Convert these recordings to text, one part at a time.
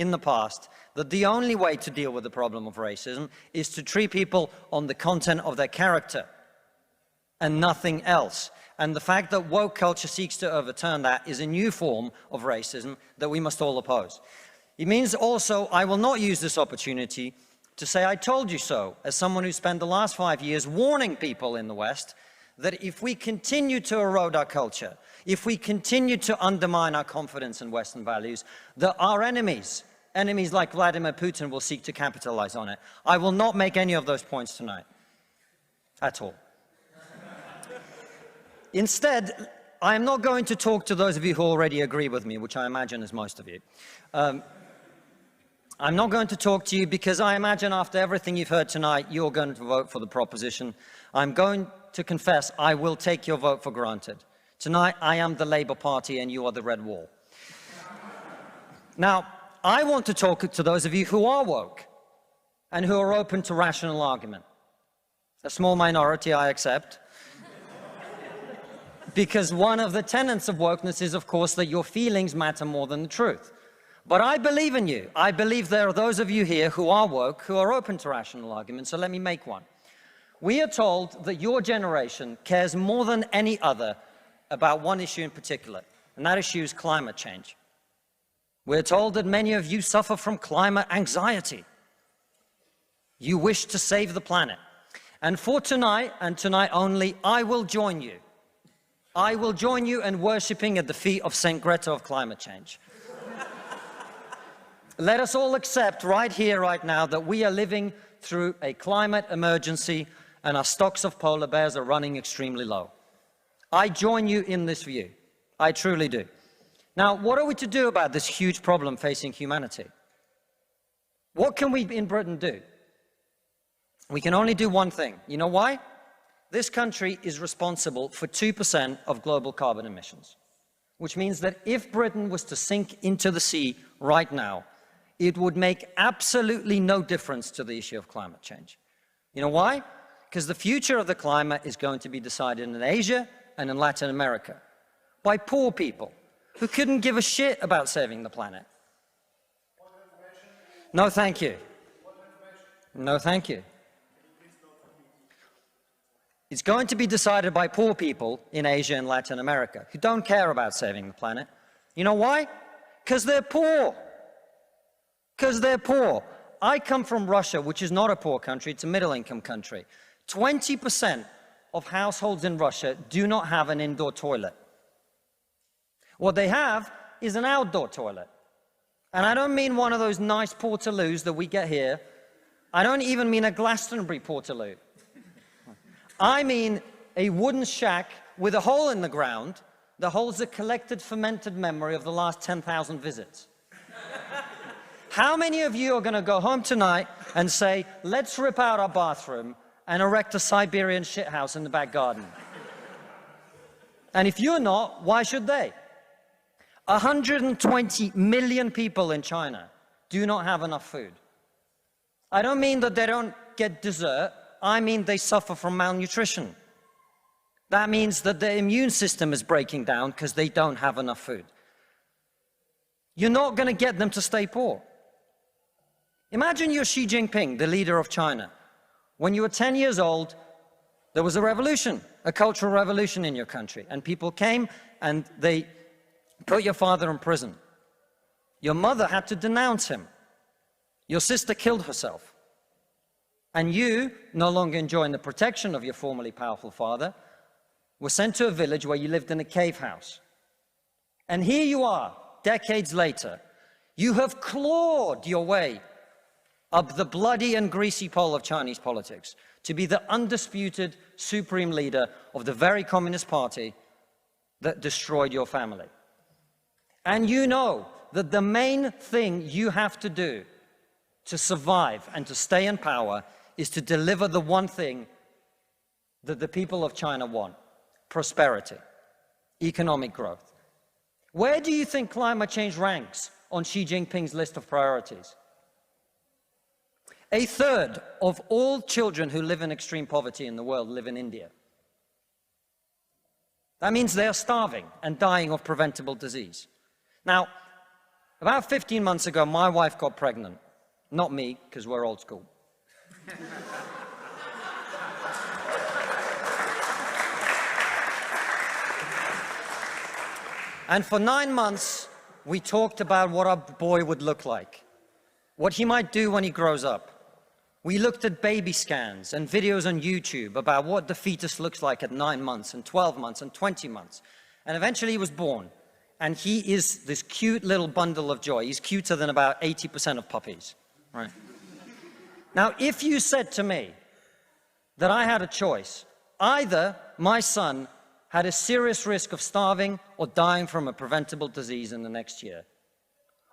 in the past that the only way to deal with the problem of racism is to treat people on the content of their character and nothing else. And the fact that woke culture seeks to overturn that is a new form of racism that we must all oppose. It means also I will not use this opportunity to say I told you so, as someone who spent the last 5 years warning people in the West that if we continue to erode our culture, if we continue to undermine our confidence in Western values, that our enemies like Vladimir Putin will seek to capitalize on it. I will not make any of those points tonight, at all. Instead, I am not going to talk to those of you who already agree with me, which I imagine is most of you. I'm not going to talk to you because I imagine after everything you've heard tonight, you're going to vote for the proposition. I'm going to confess I will take your vote for granted. Tonight, I am the Labour Party and you are the Red Wall. Now, I want to talk to those of you who are woke and who are open to rational argument. A small minority, I accept. Because one of the tenets of wokeness is, of course, that your feelings matter more than the truth. But I believe in you. I believe there are those of you here who are woke, who are open to rational argument, so let me make one. We are told that your generation cares more than any other about one issue in particular, and that issue is climate change. We're told that many of you suffer from climate anxiety. You wish to save the planet. And for tonight, and tonight only, I will join you. I will join you in worshipping at the feet of Saint Greta of climate change. Let us all accept right here, right now, that we are living through a climate emergency and our stocks of polar bears are running extremely low. I join you in this view. I truly do. Now, what are we to do about this huge problem facing humanity? What can we in Britain do? We can only do one thing. You know why? This country is responsible for 2% of global carbon emissions, which means that if Britain was to sink into the sea right now, it would make absolutely no difference to the issue of climate change. You know why? Because the future of the climate is going to be decided in Asia and in Latin America by poor people who couldn't give a shit about saving the planet. No, thank you. No, thank you. It's going to be decided by poor people in Asia and Latin America who don't care about saving the planet. You know why? Because they're poor. Because they're poor. I come from Russia, which is not a poor country, it's a middle-income country. 20% of households in Russia do not have an indoor toilet. What they have is an outdoor toilet. And I don't mean one of those nice portaloos that we get here. I don't even mean a Glastonbury portaloo. I mean a wooden shack with a hole in the ground that holds a collected fermented memory of the last 10,000 visits. How many of you are going to go home tonight and say, let's rip out our bathroom and erect a Siberian shithouse in the back garden? And if you're not, why should they? 120 million people in China do not have enough food. I don't mean that they don't get dessert, I mean they suffer from malnutrition. That means that their immune system is breaking down because they don't have enough food. You're not going to get them to stay poor. Imagine you're Xi Jinping, the leader of China. When you were 10 years old, there was a revolution, a cultural revolution in your country, and people came and they put your father in prison. Your mother had to denounce him. Your sister killed herself. And you, no longer enjoying the protection of your formerly powerful father, were sent to a village where you lived in a cave house. And here you are, decades later. You have clawed your way up the bloody and greasy pole of Chinese politics to be the undisputed supreme leader of the very Communist Party that destroyed your family. And you know that the main thing you have to do to survive and to stay in power is to deliver the one thing that the people of China want: prosperity, economic growth. Where do you think climate change ranks on Xi Jinping's list of priorities? A third of all children who live in extreme poverty in the world live in India. That means they are starving and dying of preventable disease. Now, About 15 months ago, my wife got pregnant. Not me, because we're old school. And for 9 months, we talked about what our boy would look like, what he might do when he grows up. We looked at baby scans and videos on YouTube about what the fetus looks like at 9 months and 12 months and 20 months. And eventually he was born. And he is this cute little bundle of joy. He's cuter than about 80% of puppies, right? Now, if you said to me that I had a choice, either my son had a serious risk of starving or dying from a preventable disease in the next year,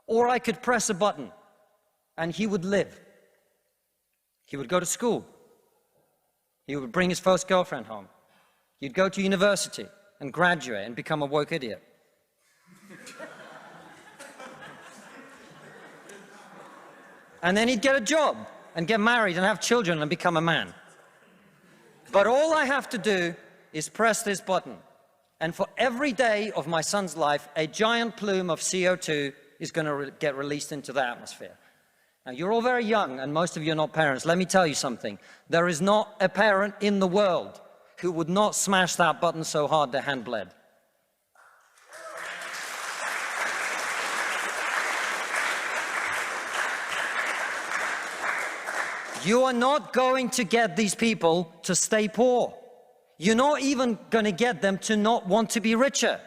or I could press a button and he would live. He would go to school. He would bring his first girlfriend home. He'd go to university and graduate and become a woke idiot. And then he'd get a job and get married and have children and become a man. But all I have to do is press this button. And for every day of my son's life, a giant plume of CO2 is going to get released into the atmosphere. Now, you're all very young, and most of you are not parents. Let me tell you something. There is not a parent in the world who would not smash that button so hard their hand bled. You are not going to get these people to stay poor. You're not even going to get them to not want to be richer.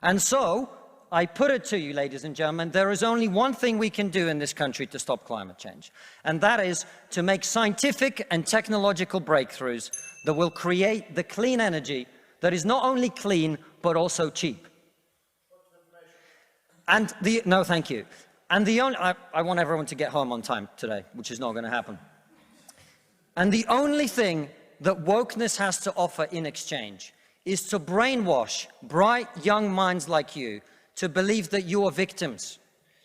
And so, I put it to you, ladies and gentlemen, there is only one thing we can do in this country to stop climate change, and that is to make scientific and technological breakthroughs that will create the clean energy that is not only clean, but also cheap. And no, thank you. And I want everyone to get home on time today, which is not going to happen. And the only thing that wokeness has to offer in exchange is to brainwash bright young minds like you to believe that you are victims,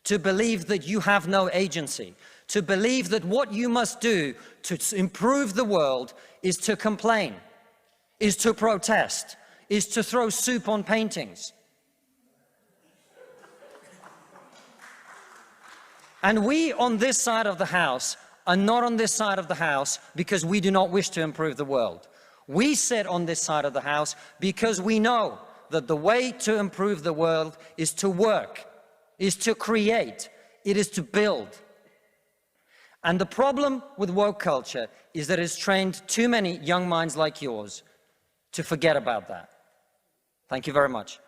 to believe that you have no agency, to believe that what you must do to improve the world is to complain, is to protest, is to throw soup on paintings. And we on this side of the House are not on this side of the House because we do not wish to improve the world. We sit on this side of the House because we know that the way to improve the world is to work, is to create, it is to build. And the problem with woke culture is that it's trained too many young minds like yours to forget about that. Thank you very much.